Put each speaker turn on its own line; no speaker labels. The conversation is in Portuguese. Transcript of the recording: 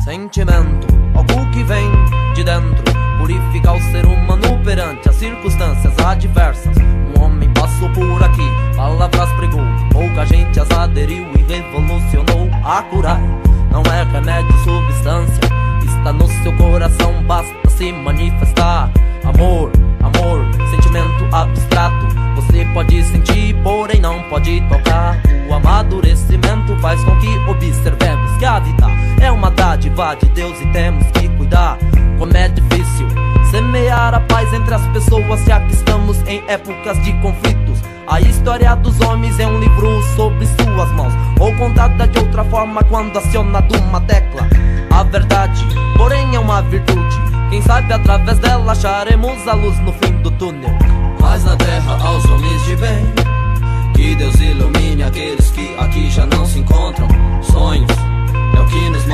Sentimento, algo que vem de dentro, purifica o ser humano perante as circunstâncias adversas. Um homem passou por aqui, palavras pregou, pouca gente as aderiu e revolucionou a curar. Não é remédio, substância, está no seu coração, basta se manifestar. Amor, amor, sentimento abstrato, você pode sentir, porém não pode tocar. O amadurecimento faz com que observemos que a vida é uma dádiva de Deus e temos que cuidar. Como é difícil semear a paz entre as pessoas, já que estamos em épocas de conflitos. A história dos homens é um livro sobre suas mãos, ou contada de outra forma quando acionada uma tecla. A verdade, porém, é uma virtude, quem sabe através dela acharemos a luz no fim do túnel.
Paz na terra aos homens de bem, que Deus ilumine aqueles que aqui já não se encontram. Sonhos é o que nos